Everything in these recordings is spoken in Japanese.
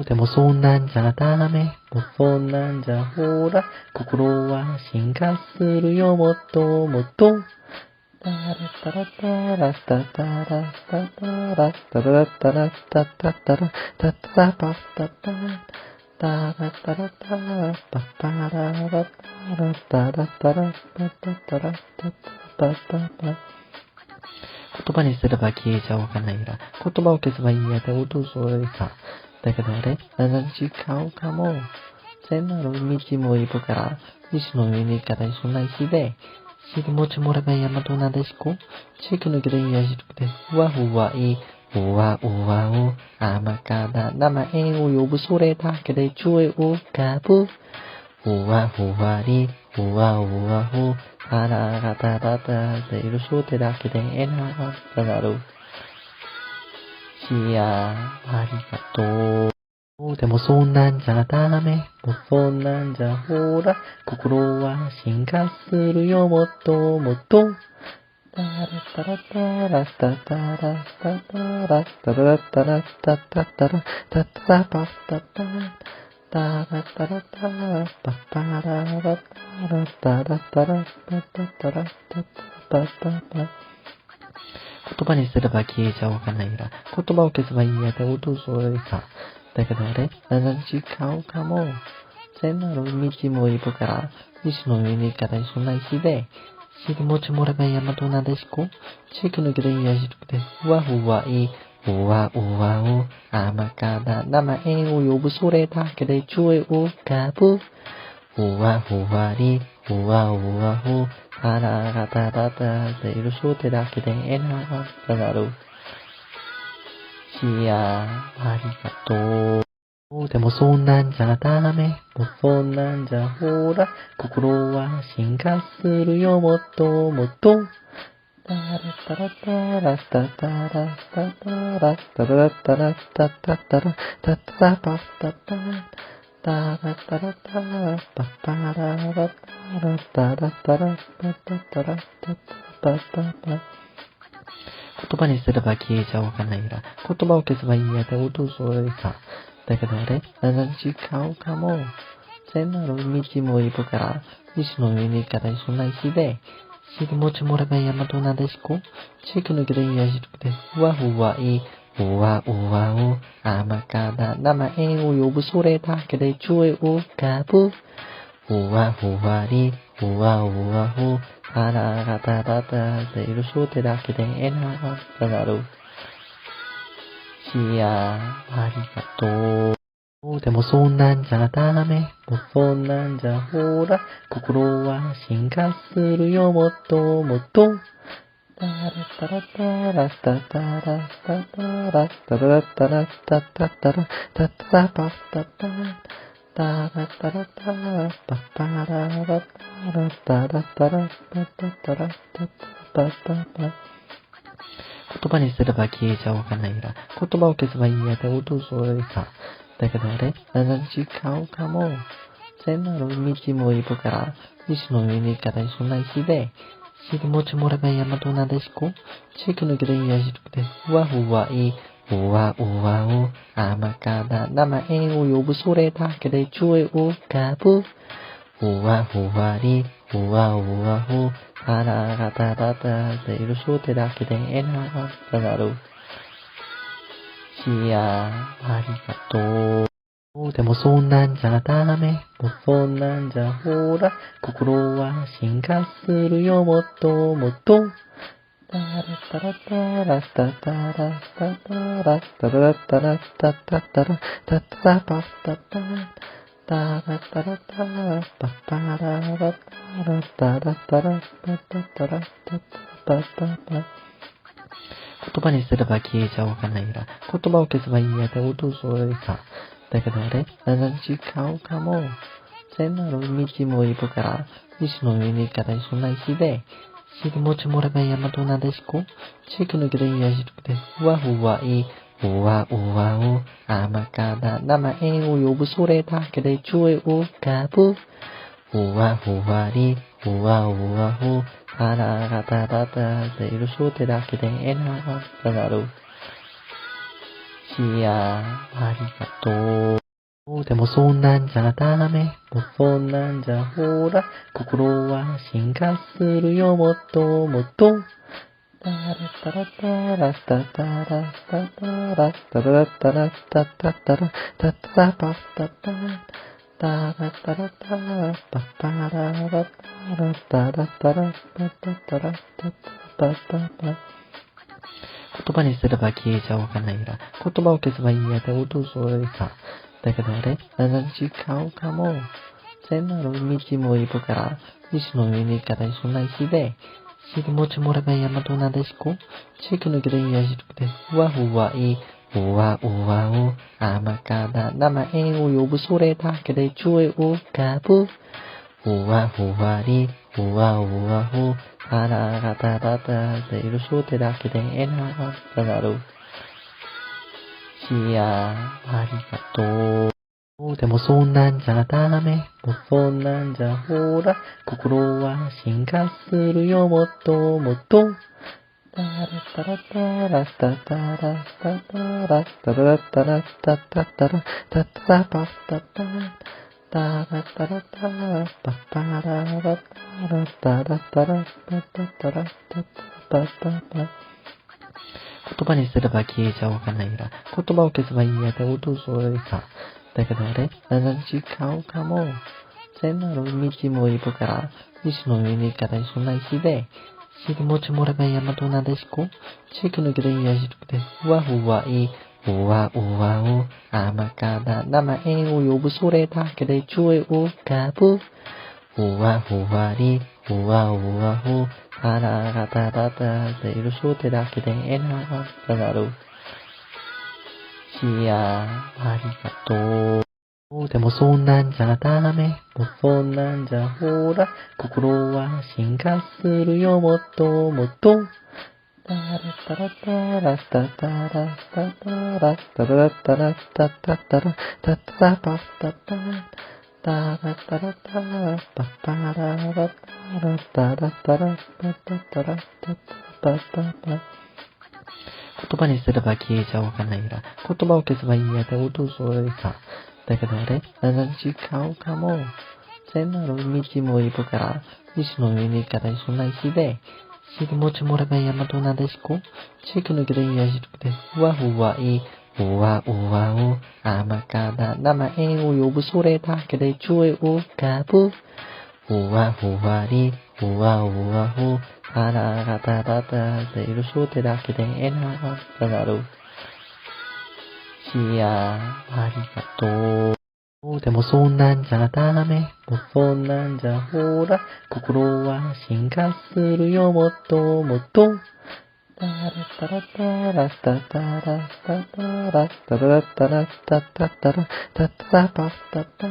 でもそんなんじゃダメ。もうそんなんじゃほら、心は進化するよ、もっともっと。タラタラタラスタタラスタタラスタラタラスタタタラタタラパスタタタラタラタラパパララタラタラタラスタタタラスタタタタタ。言葉にすれば消えちゃわかんないら、言葉を消せばいいやで落とそれさ。だけどあれ、違うかも。全なる道もいるから、石の上に行からそんな石で、尻餅もれば山となでしこ、地域のけでいやしくて、ふわふわいい、うわうわう、甘から名前を呼ぶそれだけで注意浮かぶ。ふわふわり、ふわふわふ、腹がただたでいるそれだけでえなくなる。しや、ありがとう。でもそんなんじゃダメ。もうそんなんじゃほら、心は進化するよ、もっともっと。タラタラタラスタタラスタタラスタラタラスタタタラタタラパスタタタラタラタラパパララタラタラタラスタタタラスタタパスタタ。言葉にすれば消えちゃわかんないら、言葉を消せばいいやで落とそれさ。だけどあれ、違うかも。全なる道もいるから、石の上に行からそんな石で、尻餅もれば山となでしこ、地域のけでいやしくて、ふわふわいい、うわうわう、甘から名前を呼ぶそれだけで注意浮かぶ。ふわふわり、ふわふわふ、腹がただたでいるそれだけでえなくなる。しや、ありがとう。でもそんなんじゃダメ。もうそんなんじゃほら、心は進化するよ、もっともっと。タラタラタラスタタラスタタラスタラタラスタタタラタタラパスタタタラタラタラパパララタラタラタラスタタタラスタタパスタタ。言葉にすれば消えちゃわかんないら、言葉を消せばいいやで落とそれさ。だけどあれ、違うかも。全なる道もいるから、石の上に行からそんな石で、尻餅もれば山となでしこ、地域のけでいやしくて、ふわふわいい、うわうわう、甘から名前を呼ぶそれだけで注意浮かぶ。ふわふわり、ふわふわふ、腹がただたでいるそれだけでえなくなる。しや、ありがとう。でもそんなんじゃダメ。もうそんなんじゃほら、心は進化するよ、もっともっと。タラタラタラスタタラスタタラスタラタラスタタタラタタラパスタタタラタラタラパパララタラタラタラスタタタラスタタパスタタ。言葉にすれば消えちゃわかんないら、言葉を消せばいいやで落とそれさ。だけどあれ、違うかも。全なる道もいるから、石の上に行からそんな石で、尻餅もれば山となでしこ、地域のけでいやしくて、ふわふわいい、うわうわう、甘から名前を呼ぶそれだけで注意浮かぶ。ふわふわり、ふわふわふ、腹がただたでいるそれだけでえなくなる。しや、ありがとう。でもそんなんじゃダメ。もうそんなんじゃほら、心は進化するよ、もっともっと。タラタラタラスタタラスタタラスタラタラスタタタラタタラパスタタタラタラタラパパララタラタラタラスタタタラスタタパスタタ。言葉にすれば消えちゃわかんないら、言葉を消せばいいやで落とそれさ。だけどあれ、違うかも。全なる道もいるから、石の上に行からそんな石で、尻餅もれば山となでしこ、地域のけでいやしくて、ふわふわいい、うわうわう、甘から名前を呼ぶそれだけで注意浮かぶ。ふわふわり、ふわふわふ、腹がただたでいるそれだけでえなくなる。シアありがとう。でもそんなんじゃダメ。もうそんなんじゃほら、心は進化するよ、もっともっと。タラタラタラタタラタタラタラタラタタタラタタラパスタタタラタラタラパタララタラタラタラパタタラタタパタパ。言葉にすれば消えちゃわかんないら、言葉を消せばいいやで音それさ。だけどあれ、違うかも。全なる道もいるから、石の上に行かないそんな石で、尻餅もれば山となでしこ、地域のけでいやしくて、ふわふわいい、うわうわを、甘から名前を呼ぶそれだけでちょい浮かぶ。ふわふわり、ふわふわふ、腹がただたでいるそれだけでえなくなる。シアありがとう。でもそんなんじゃダメ。もうそんなんじゃほら、心は進化するよ、もっともっと。タラタラタラタタラタタラタラタラタタタラタタラパスタタタラタラタラパタララタラタラタラパタタラタタパタパ。言葉にすれば消えちゃわかんないら、言葉を消せばいいやで音それさ。だけどあれ、違うかも。全なる道もいるから、石の上に行かないそんな石で、尻餅もれば山となでしこ、地域のけでいやしくて、ふわふわいい、うわうわを、甘から名前を呼ぶそれだけでちょい浮かぶ。ふわふわり、ふわふわふ、腹がただたでいるそれだけでえなくなる。シアありがとう。でもそんなんじゃダメ。もうそんなんじゃほら、心は進化するよ、もっともっと。タラタラタラタタラタタラタラタラタタタラタタラパスタタタラタラタラパタララタラタラタラパタタラタタパタパ。言葉にすれば消えちゃわかんないら、言葉を消せばいいやで音それさ。だけどあれ、違うかも。全なる道もいるから、石の上に行かないそんな石で、尻餅もれば山となでしこ、地域のけでいやしくて、ふわふわいい、うわうわを、甘から名前を呼ぶそれだけでちょい浮かぶ。ふわふわり、ふわふわふ、腹がただたでいるそれだけでえなくなる。シアありがとう。でもそんなんじゃダメ。もうそんなんじゃほら、心は進化するよ、もっともっと。タラタラタラタタラタタラタラタラタタタラタタラパスタタ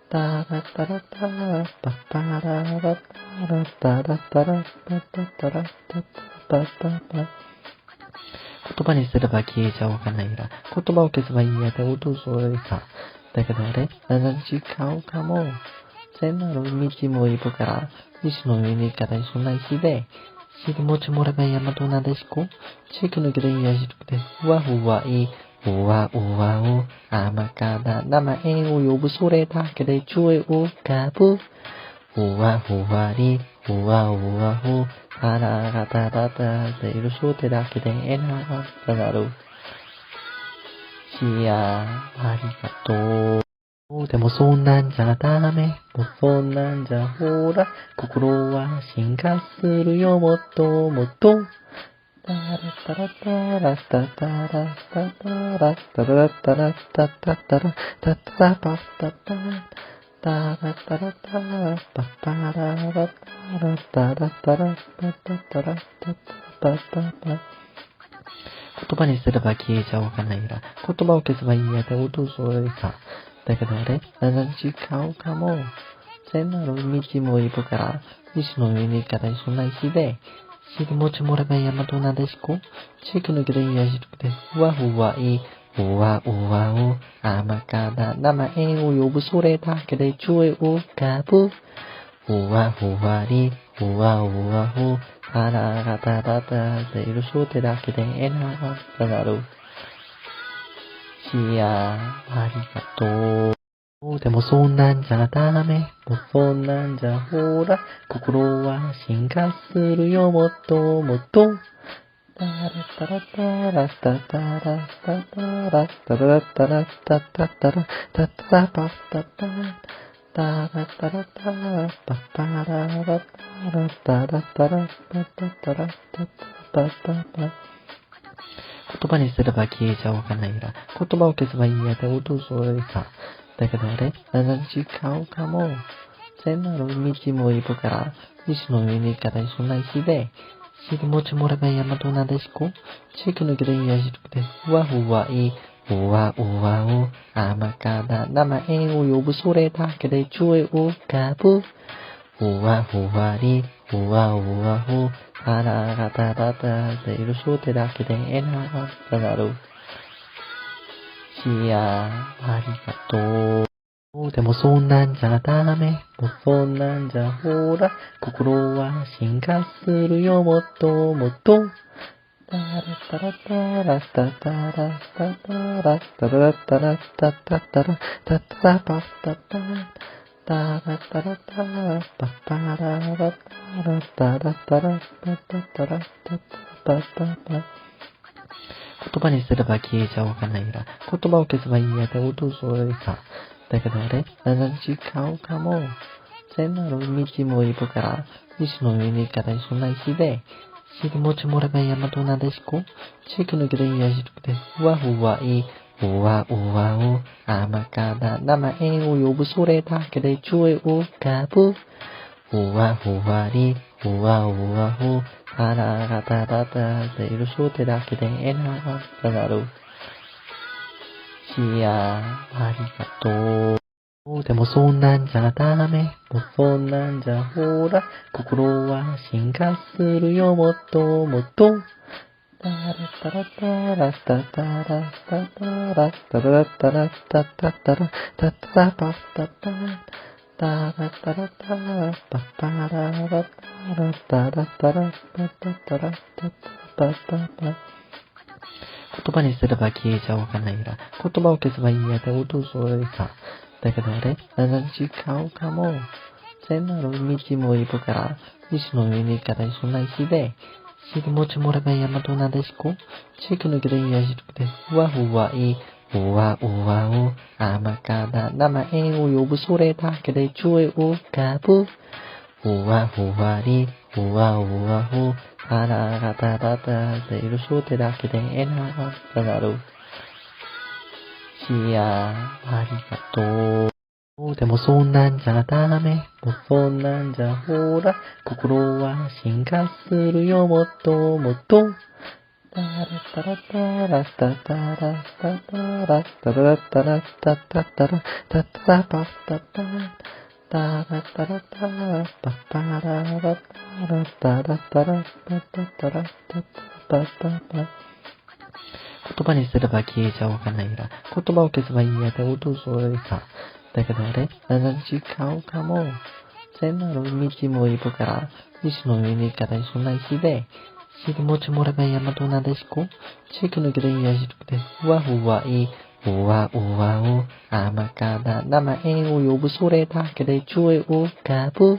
タラタラタラパタララタラタラタラパタタラタタパタパ。言葉にすれば消えちゃわかんないら、言葉を消せばいいやで音それさ。だけどあれ、違うかも。全なる道もいるから、石の上に行かないそんな石で、尻餅もれば山となでしこ、地域のけでいやしくて、ふわふわいい、うわうわを、甘から名前を呼ぶそれだけでちょい浮かぶ。ふわふわり、ふわふわふ、腹がただたでいるそれだけでえなくなる。シアありがとう。でもそんなんじゃダメ。もうそんなんじゃほら、心は進化するよ、もっともっと。タラタラタラタタラタタラタラタラタタタラタタラパスタタタラタラタラパタララタラタラタラパタタラタタパタパ。言葉にすれば消えちゃわかんないら、言葉を消せばいいやで音それさ。だけどあれ、違うかも。全なる道もいるから、石の上に行かないそんな石で、尻餅もれば山となでしこ、地域のけでいやしくて、ふわふわいい、うわうわを、甘から名前を呼ぶそれだけでちょい浮かぶ。ふわふわり、ふわふわふ、腹がただたでいるそれだけでえなくなる。いやー、ありがとう。でもそんなんじゃダメ。もうそんなんじゃほら、心は進化するよ、もっともっと。タラタラタラタタラタタラタラタラタタタラタタラパスタタタラタラタラパタララタラタラタラパタタラタタパタパ。言葉にすれば消えちゃわかんないら、言葉を消せばいいやで音それさ。だけどあれ、違うかも。全なる道もいるから、石の上に行かないそんな石で、尻餅もれば山となでしこ、地域のけでいやしくて、ふわふわいい、うわうわう、甘から名前を呼ぶそれだけでちょい浮かぶ。ふわふわり、ふわふわふ、腹がただたでいるそれだけでえなくなる。いやー、ありがとう。でもそんなんじゃダメ。もうそんなんじゃほら、心は進化するよ、もっともっと。タラタラタラタタラタタラタラタラタタタラタタラパスタタタラタラタラパタララタラタラタラパタタラタタパタパ。言葉にすれば消えちゃわかんないら、言葉を消せばいいやで音それさ。だけどあれ、違うかも。全なる道もいるから、石の上に行かないそんな石で、尻餅もれば山となでしこ、地域のけでいやしくて、ふわふわいい、うわうわう、甘から名前を呼ぶそれだけでちょい浮かぶ。ふわふわり、ふわふわふ、腹がただたでいるそれだけでえなくなる。いやー、ありがとう。でもそんなんじゃダメ。もうそんなんじゃほら、心は進化するよ、もっともっと。タラタラタラタタラタタラタラタラタタタラタタラパスタタタラタラタラパタララタラタラタラパタタラタタパタパ。言葉にすれば消えちゃわかんないら、言葉を消せばいいやで音それさ。だけどあれ、違うかも。全なる道もいるから、石の上に行かないそんな石で、尻餅もれば山となでしこ、地域のけでいやしくて、ふわふわいい、うわうわう、甘から名前を呼ぶそれだけでちょい浮かぶ。ふわふわり、ふわふわふ、腹がただたでいるそれだけでえなくなる。いやー、ありがとう。でもそんなんじゃダメ。もうそんなんじゃほら、心は進化するよ、もっともっと。タラタラタラタタラタタラタラタラタタタラタタラパスタタタラタラタラパタララタラタラタラパタタラタタパタパ。言葉にすれば消えちゃわかんないら、言葉を消せばいいやで音それさ。だけどあれ、違うかも。全なる道もいるから、石の上に行かないそんな石で、尻餅もれば山となでしこ、地域のけでいやしくて、ふわふわいい、うわうわう、甘から名前を呼ぶそれだけでちょい浮かぶ。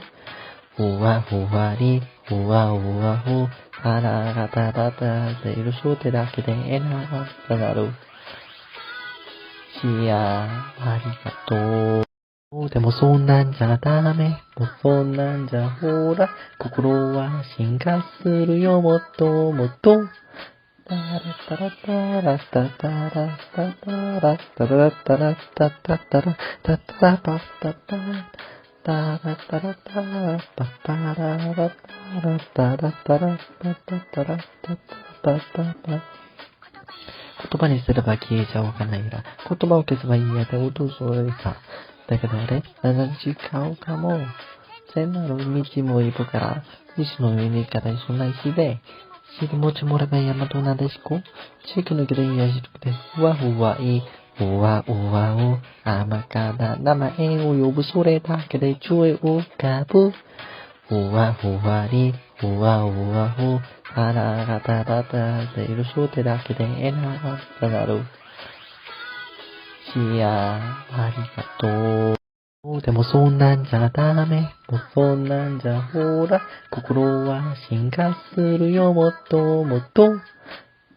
ふわふわり、ふわふわふ、腹がただたでいるそれだけでえなくなる。いやー、ありがとう。でもそんなんじゃダメ。もうそんなんじゃほら、心は進化するよ、もっともっと。タラタラタラタタラタタラタラタラタタタラタタラパスタタタラタラタラパタララタラタラタラパタタラタタパタパ。言葉にすれば消えちゃわかんないら、言葉を消せばいいやで音それさ。だけどあれ、違うかも。全なる道もいるから、石の上に行かないそんな石で、尻餅もれば山となでしこ、地域のけでいやしくて、ふわふわいい、うわうわう、甘から名前を呼ぶそれだけでちょい浮かぶ。ふわふわり、ふわふわふ、腹がただたでいるそれだけでえなくなる。いやー、ありがとう。でもそんなんじゃダメ。もうそんなんじゃほら、心は進化するよ、もっともっと。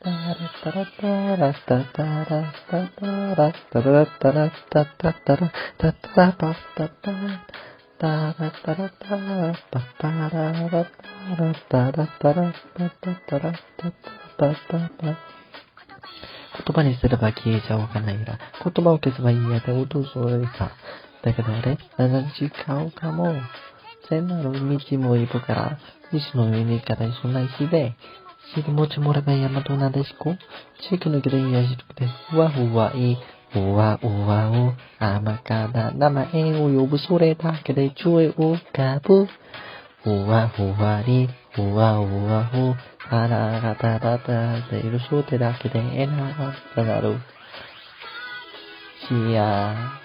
タラタラタラタタラタタラタラタラタタタラタタラパスタタタラタラタラパタララタラタラタラパタタラタタパタパ。言葉にすれば消えちゃわかんないら、言葉を消せばいいやで音それさ。だけどあれ、違うかも。全なる道もいるから、石の上に行かないそんな石で、尻餅もれば山となでしこ、地域のけでいやしくて、ふわふわいい、うわうわう、甘から名前を呼ぶそれだけでちょい浮かぶ。ふわふわり、ふわふわふ、腹がただたでいるそれだけでえなくなる。いや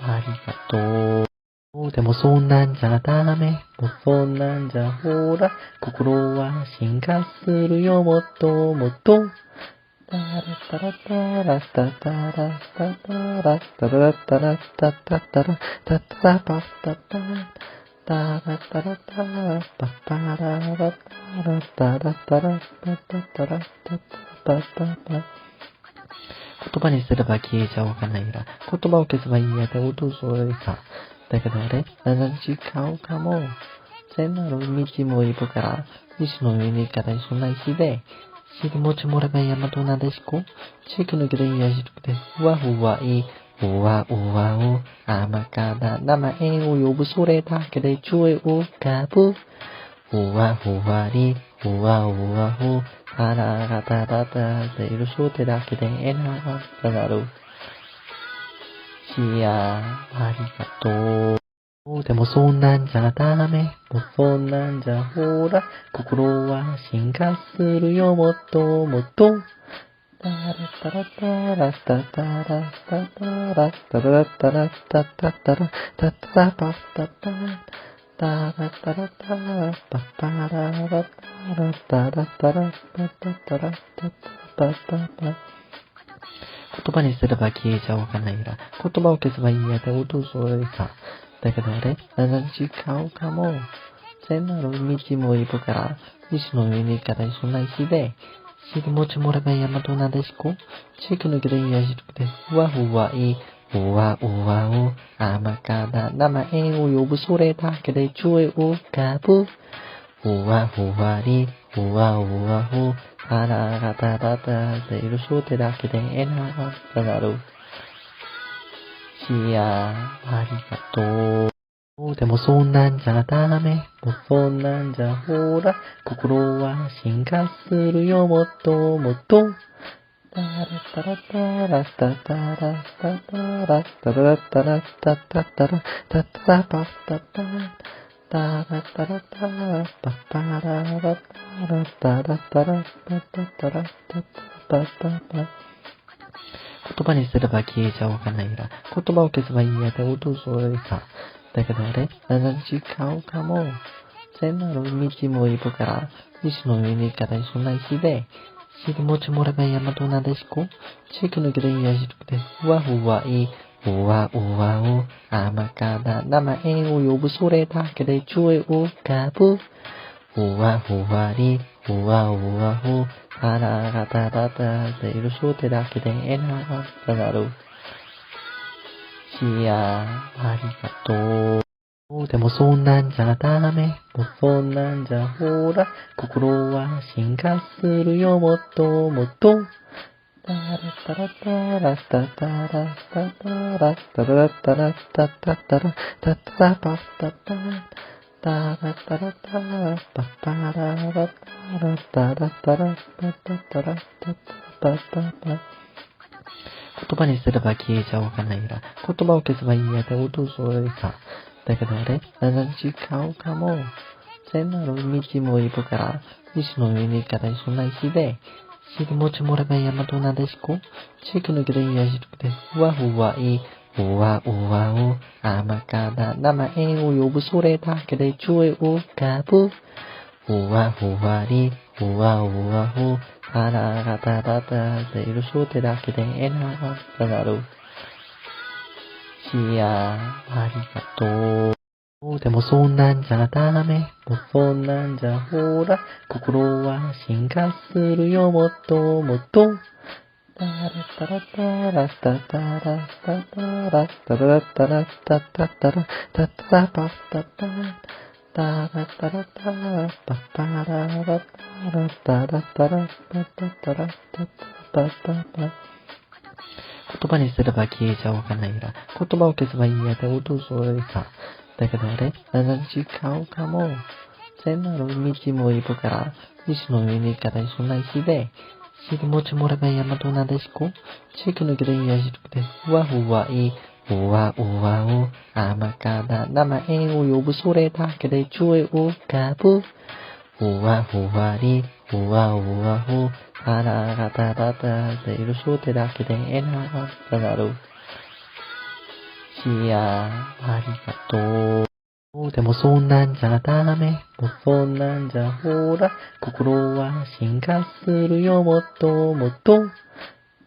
ー、ありがとう。でもそんなんじゃダメ。もうそんなんじゃほら、心は進化するよ、もっともっと。タラタラタラタタラタタラタラタラタタタラタタラパスタタタラタラタラパタララタラタラタラパタタラタタパタパ。言葉にすれば消えちゃわかんないら、言葉を消せばいいやで音それさ。だけどあれ、違うかも。全なる道もいるから、石の上に行かないそんな石で、尻餅もれば山となでしこ、地域のけでいやしくて、ふわふわいい、うわうわう、甘から名前を呼ぶそれだけでちょい浮かぶ。ふわふわり、ふわふわふ、腹がただたでいるそれだけでえなくなる。いやー、ありがとう。でもそんなんじゃダメ。もうそんなんじゃほら、心は進化するよ、もっともっと。タラタラタラタタラタタラタラタラタタタラタタラパスタタタラタラタラパタララタラタラタラパタタラタタパタパ。言葉にすれば消えちゃわかんないら、言葉を消せばいいやで音それさ。だけどあれ、違うかも。全なる道もいるから、石の上に行かないそんな石で、尻餅もれば山となでしこ、地域のけでいやしくて、ふわふわいい、うわうわう、甘から名前を呼ぶそれだけでちょい浮かぶ。ふわふわり、ふわふわふ、腹がただたでいるそれだけでえなくなる。いやー、ありがとう。でもそんなんじゃダメ。もうそんなんじゃほら、心は進化するよ、もっともっと。タラタラタラタタラタタラタラタラタタタラタタラパスタタタラタラタラパタララタラタラタラパタタラタタパタパ。言葉にすれば消えちゃわかんないら、言葉を消せばいいやで音それさ。だけどあれ、違うかも。全なる道もいるから、石の上に行かないそんな石で、尻餅もれば山となでしこ、地域のけでいやしくて、ふわふわいい、うわうわう、甘から名前を呼ぶそれだけでちょい浮かぶ。ふわふわり、ふわふわふ、腹がただたでいるそれだけでえなくなる。いやー、ありがとう。でもそんなんじゃダメ。もうそんなんじゃほら、心は進化するよ、もっともっと。タラタラタラタタラタタラタラタラタタタラタタラパスタタタラタラタラパタララタラタラタラパタタラタタパタパ。言葉にすれば消えちゃわかんないら、言葉を消せばいいやで音それさ。だけどあれ、違うかも。全なる道もいるから、石の上に行かないそんな石で、尻餅もれば山となでしこ、地域のけでいやしくて、ふわふわいい、うわうわう、甘から名前を呼ぶそれだけでちょい浮かぶ。ふわふわり、ふわふわふ、腹がただたでいるそれだけでえなくなる。シアありがとう。でもそんなんじゃダメ。もうそんなんじゃほら、心は進化するよ、もっともっと。タラタラタラタタラタタラタラタラタタタラタタラパスタタタラタラタラパタララタラタラタラパタタラタタパタパ。言葉にすれば消えちゃわかんないら、言葉を消せばいいやで音それさ。だけどあれ、違うかも。全なる道もいるから、石の上に行かないそんな石で、尻餅もれば山となでしこ、地域のけでいやしくて、ふわふわいい、うわうわを、甘から名前を呼ぶそれだけでちょい浮かぶ。ふわふわり、ふわふわふ、腹がただたでいるそれだけでえなくなる。シアありがとう。でもそんなんじゃダメ。もうそんなんじゃほら、心は進化するよ、もっともっと。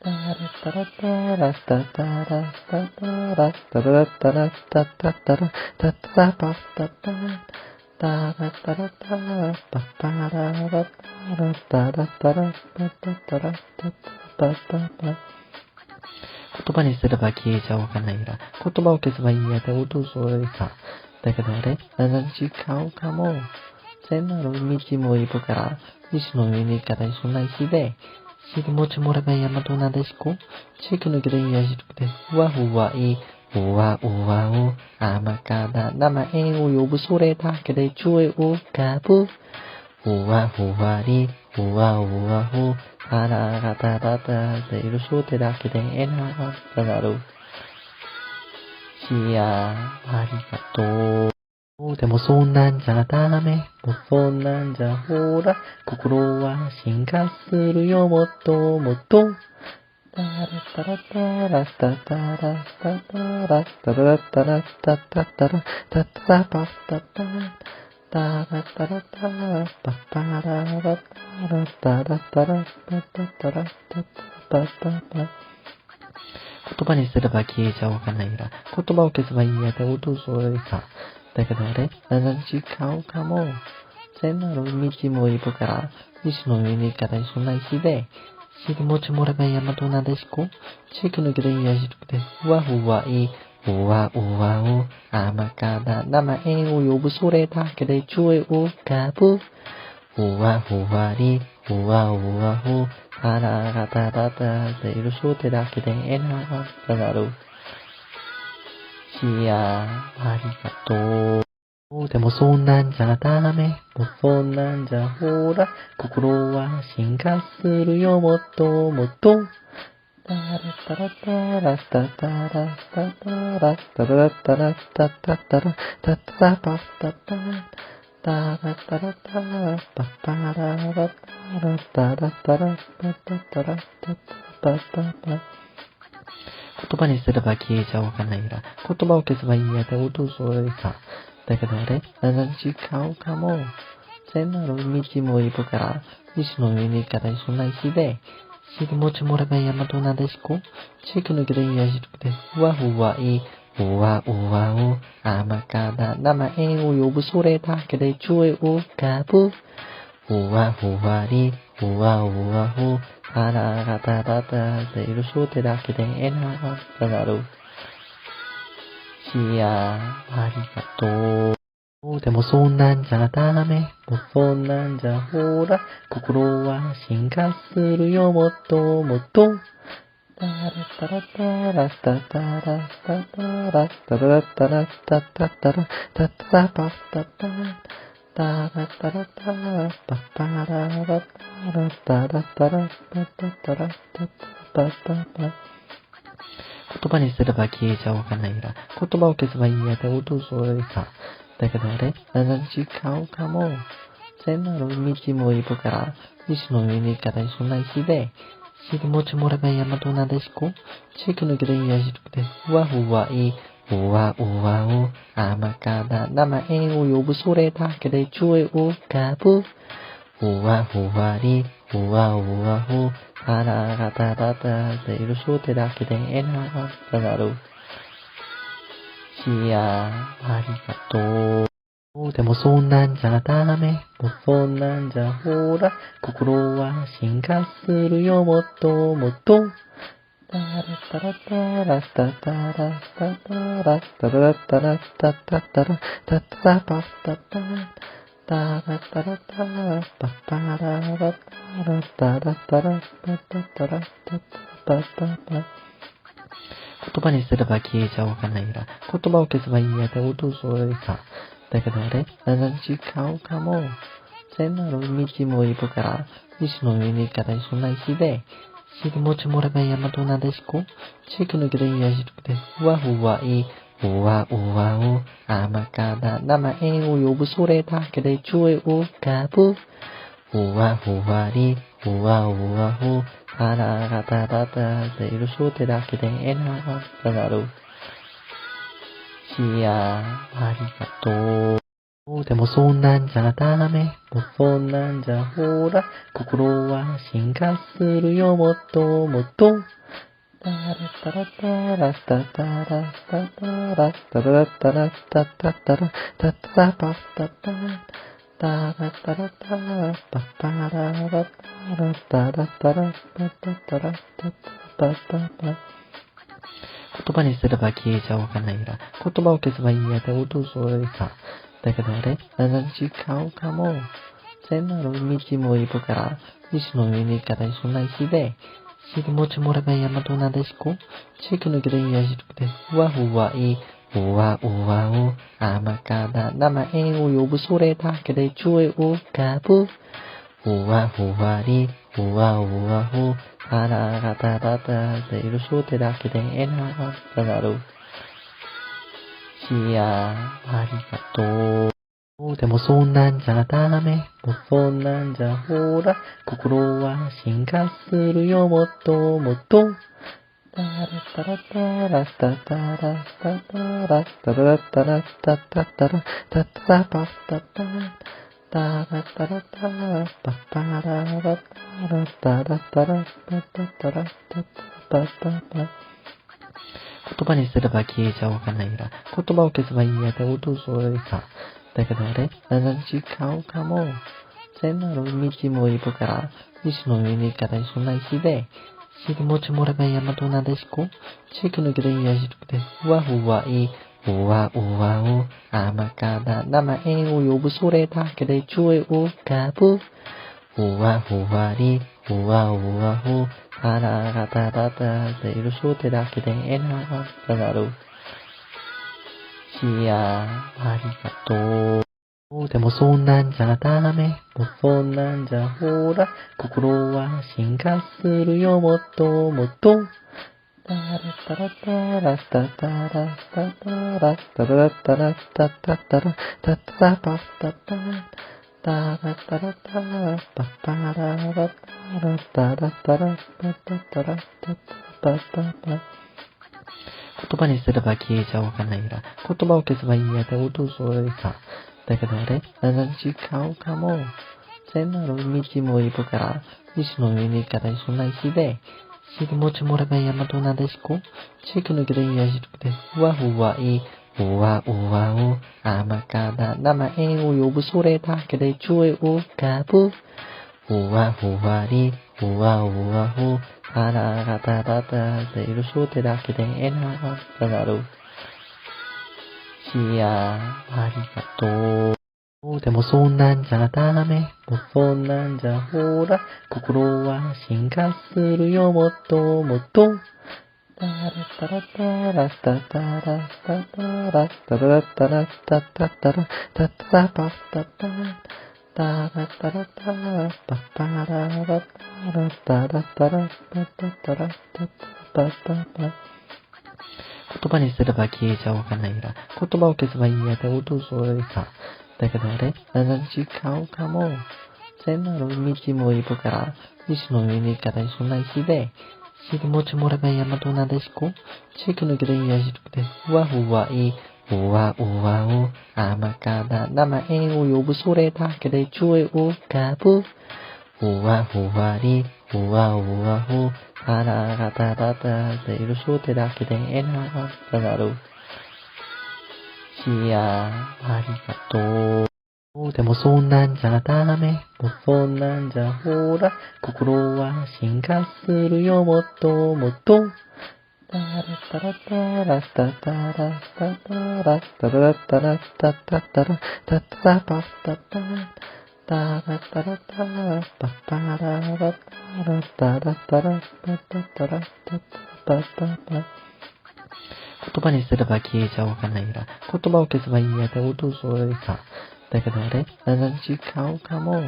タラタラタラタタラタタラタラタラタタタラタタラパスタタタラタラタラパタララタラタラタラパタタラタタパタパ。言葉にすれば消えちゃわかんないら、言葉を消せばいいやで音それさ。だけどあれ、違うかも。全なる道もいるから、石の上に行かないそんな石で、尻餅もれば山となでしこ、地域のけでいやしくて、ふわふわいい、うわうわを、甘から名前を呼ぶそれだけでちょい浮かぶ。ふわふわり、ふわふわふ、腹がただたでいるそれだけでえなくなる。シアありがとう。でもそんなんじゃダメ。もうそんなんじゃほら、心は進化するよ、もっともっと。タラタラタラタタラタタラタラタラタタタラタタラパスタタタラタラタラパタララタラタラタラパタタラタタパタパ。言葉にすれば消えちゃわかんないら、言葉を消せばいいやで音それさ。だけどあれ、違うかも。全なる道もいるから、石の上に行かないそんな石で、尻餅もれば山となでしこ、地域のけでいやしくて、ふわふわいい、うわうわを、甘から名前を呼ぶそれだけでちょい浮かぶ。ふわふわり、ふわふわふ、腹がただたでいるそれだけでえなくなる。シアありがとう。でもそんなんじゃダメ。もうそんなんじゃほら、心は進化するよ、もっともっと。タラタラタラタタラタタラタラタラタタタラタタラパスタタタラタラタラパタララタラタラタラパタタラタタパタパ。言葉にすれば消えちゃわかんないら、言葉を消せばいいやで音それさ。だけどあれ、違うかも。全なる道もいるから、石の上に行かないそんな石で、尻餅もれば山となでしこ、地域のけでいやしくて、ふわふわいい、うわうわを、甘から名前を呼ぶそれだけでちょい浮かぶ。ふわふわり、ふわふわふ、腹がただたでいるそれだけでえなくなる。シアありがとう。でもそんなんじゃダメ。もうそんなんじゃほら、心は進化するよ、もっともっと。タラタラタラタタラタタラタラタラタタタラタタラパスタタタラタラタラパタララタラタラタラパタタラタタパタパ。言葉にすれば消えちゃわかんないら、言葉を消せばいいやで音それさ。だけどあれ、違うかも。全なる道もいるから、石の上に行かないそんな石で、尻餅もれば山となでしこ、地域のけでいやしくて、ふわふわいい、うわうわを、甘から名前を呼ぶそれだけでちょい浮かぶ。ふわふわり、ふわふわふ、腹がただたでいるそれだけでえなくなる。シアありがとう。でもそんなんじゃダメ。もうそんなんじゃほら、心は進化するよ、もっともっと。タラタラタラタタラタタラタラタラタタタラタタラパスタタタラタラタラパタララタラタラタラパタタラタタパタパ。言葉にすれば消えちゃわかんないら、言葉を消せばいいやで音それさ。だけどあれ、違うかも。全なる道もいるから、石の上に行かないそんな石で、尻餅もれば山となでしこ、地域のけでいやしくて、ふわふわいい、うわうわを、甘から名前を呼ぶそれだけでちょい浮かぶ。ふわふわり、ふわふわふ、腹がただたでいるそれだけでえなくなる。シアありがとう。でもそんなんじゃダメ。もうそんなんじゃほら、心は進化するよ、もっともっと。タラタラタラタタラタタラタラタラタタタラタタラパスタタタラタラタラパタララタラタラタラパタタラタタパタパ。言葉にすれば消えちゃわかんないら、言葉を消せばいいやで音それさ。だけどあれ、違うかも。全なる道もいるから、石の上に行かないそんな石で、尻餅もれば山となでしこ、地域のけでいやしくて、ふわふわいい、うわうわを、甘から名前を呼ぶそれだけでちょい浮かぶ。ふわふわり、ふわふわふ、腹がただたでいるそれだけでえなくなる。シアありがとう。でもそんなんじゃダメ。もうそんなんじゃほら、心は進化するよ、もっともっと。タラタラタラタタラタタラタラタラタタタラタタラパスタタタラタラタラパタララタラタラタラパタタラタタパタパ。言葉にすれば消えちゃわかんないら、言葉を消せばいいやで音それさ。だけどあれ、違うかも。全なる道もいるから、石の上に行かないそんな石で、尻餅もれば山となでしこ、地域のけでいやしくて、ふわふわいい、うわうわを、甘から名前を呼ぶそれだけでちょい浮かぶ。ふわふわり、ふわふわふ、腹がただたでいるそれだけでえなくなる。シアありがとう。でもそんなんじゃダメ。もうそんなんじゃほら、心は進化するよ、もっともっと。タラタラタラタタラタタラタラタラタタタラタタラパスタタタラタラタラパタララタラタラタラパタタラタタパタパ。言葉にすれば消えちゃわかんないら、言葉を消せばいいやで音それさ。だけどあれ、違うかも。全なる道もいるから、石の上に行かないそんな石で、尻餅もれば山となでしこ、地域のけでいやしくて、ふわふわいい、うわうわを、甘から名前を呼ぶそれだけでちょい浮かぶ。ふわふわり、ふわふわふ、腹がただたでいるそれだけでえなくなる。シアありがとう。でもそんなんじゃダメ。もうそんなんじゃほら、心は進化するよ、もっともっと。タラタラタラタタラタタラタラタラタタタラタタラパスタタタラタラタラパタララタラタラタラパタタラタタパタパ。言葉にすれば消えちゃわかんないら、言葉を消せばいいやで音それさ。だけどあれ、違うかも。全なる道もいるから、石の上に行かないそんな石で、尻餅もれば山となでしこ、地域のけでいやしくて、ふわふわいい、うわうわを、甘から名前を呼ぶそれだけでちょい浮かぶ。ふわふわり、ふわふわふ、腹がただたでいるそれだけでえなくなる。シアありがとう。でもそんなんじゃダメ。もうそんなんじゃほら、心は進化するよ、もっともっと。タラタラタラタタラタタラタラタラタタタラタタラパスタタタラタラタラパタララタラタラタラパタタラタタパタパ。言葉にすれば消えちゃわかんないら、言葉を消せばいいやで音それさ。だけどあれ、違うかも。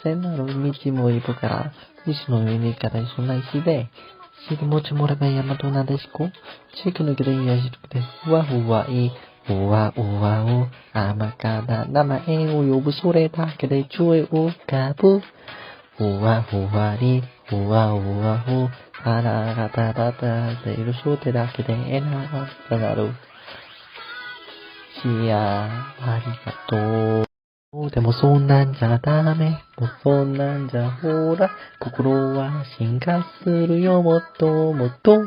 全なる道もいるから、石の上に行かないそんな石で、尻餅もれば山となでしこ、地域のけでいやしくて、ふわふわいい、うわうわを、甘から名前を呼ぶそれだけでちょい浮かぶ。ふわふわり、ふわふわふ、腹がただたでいるそれだけでえなくなる。シアありがとう。でもそんなんじゃダメ。もうそんなんじゃほら、心は進化するよ、もっともっと。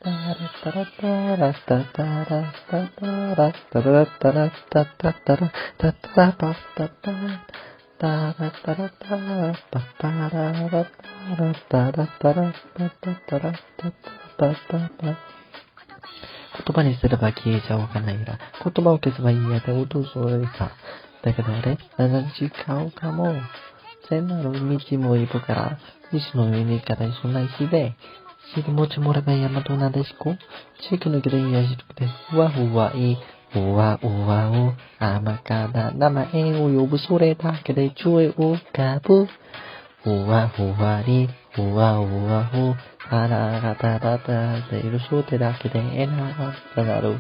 タラタラタラタタラタタラタラタラタタタラタタラパスタタタラタラタラパタララタラタラタラパタタラタタパタパ。言葉にすれば消えちゃわかんないら、言葉を消せばいいやで音それさ。だけどあれ、違うかも。全なる道もいるから、石の上に行かないそんな石で、尻餅もれば山となでしこ、地域のけでいやしくて、ふわふわいい、うわうわを、甘から名前を呼ぶそれだけでちょい浮かぶ。ふわふわり、ふわふわふ、腹がただたでいるそれだけでえなくなる。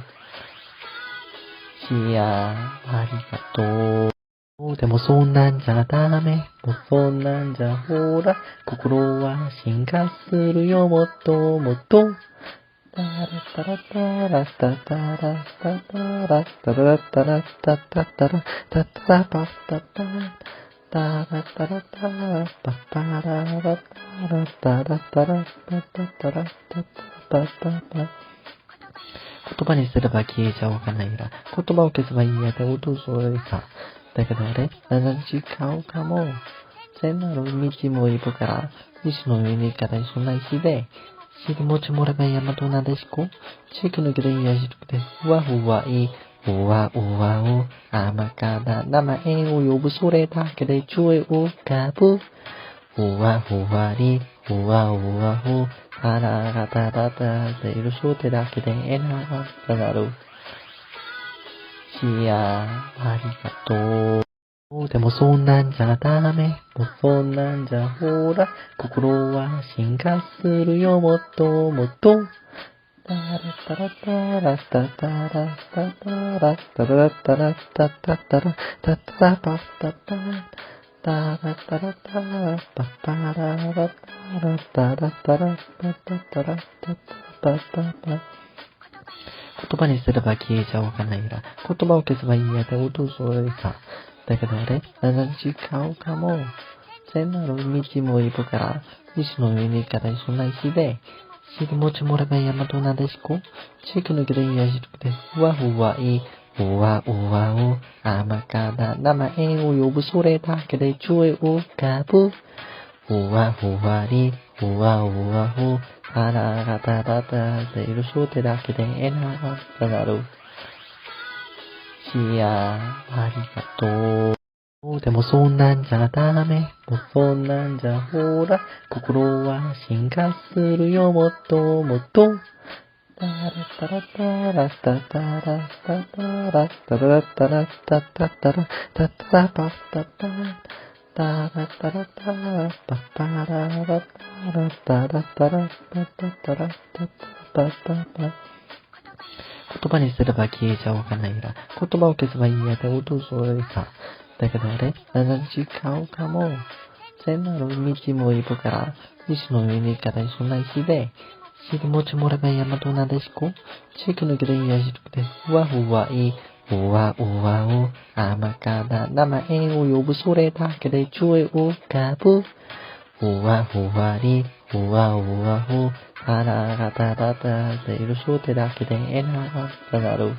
シアありがとう。でもそんなんじゃダメ。もうそんなんじゃほら、心は進化するよ、もっともっと。タラタラタラタタラタタラタラタラタタタラタタラパスタタタラタラタラパタララタラタラタラパタタラタタパタパ。言葉にすれば消えちゃわかんないら、言葉を消せばいいやで音それさ。だけどあれ、違うかも。全なる道もいるから、石の上に行かないそんな石で、尻餅もれば山となでしこ、地域のけでいやしくて、ふわふわいい、うわうわを、甘から名前を呼ぶそれだけでちょい浮かぶ。ふわふわり、ふわふわふ、腹がただたでいるそれだけでえなくなる。シアありがとう。でもそんなんじゃダメ。もうそんなんじゃほら、心は進化するよ、もっともっと。タラタラタラタタラタタラタラタラタタタラタタラパスタタタラタラタラパタララタラタラタラパタタラタタパタパ。言葉にすれば消えちゃわかんないら、言葉を消せばいいやで音それさ。だけどあれ、違うかも。全なる道もいるから、石の上に行かないそんな石で、尻餅もれば山となでしこ、地域のけでいやしくて、ふわふわいい、うわうわを、甘から名前を呼ぶそれだけでちょい浮かぶ。ふわふわり、ふわふわふ、腹がただたでいるそれだけでえなくなる。シアありがとう。でもそんなんじゃダメ。もうそんなんじゃほら、心は進化するよ、もっともっと。タラタラタラタタラタタラタラタラタタタラタタラパスタタタラタラタラパタララタラタラタラパタタラタタパタパ。言葉にすれば消えちゃわかんないら、言葉を消せばいいやで音それさ。だけどあれ、違うかも。全なる道もいるから、石の上に行かないそんな石で、尻餅もれば山となでしこ、地域のけでいやしくて、ふわふわいい、うわうわを、甘から名前を呼ぶそれだけでちょい浮かぶ。ふわふわり、ふわふわふ、腹がただたでいるそれだけでえなくなる。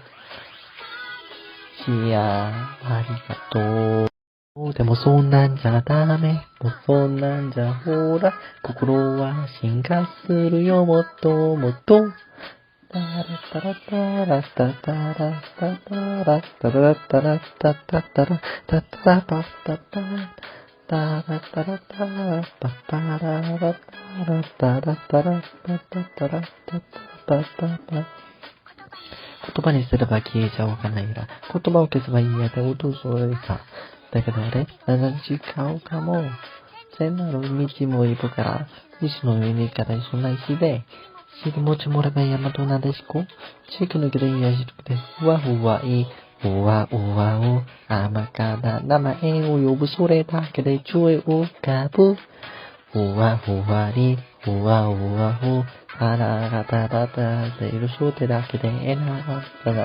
いや、ありがとう。でもそんなんじゃダメ。もうそんなんじゃほら、心は進化するよ、もっともっと。タラタラタラタタラタタラタラタラタタタラタタラパタタタラタラタラパタララタラタラタラパタタラタタタタ。言葉にすれば消えちゃおうかないら。言葉を消せばいいやで音それさ。だけどあれ70顔かも。千なる道もいるから、西の上にから一緒な石で、尻餅もれば山となでしこ。地域のけでいやしくて、ふわふわいい。うわうわお、甘から名前を呼ぶそれだけでちょい浮かぶ。ふわふわり、ふわふわほ、腹がただたっているそれだけでえながなる。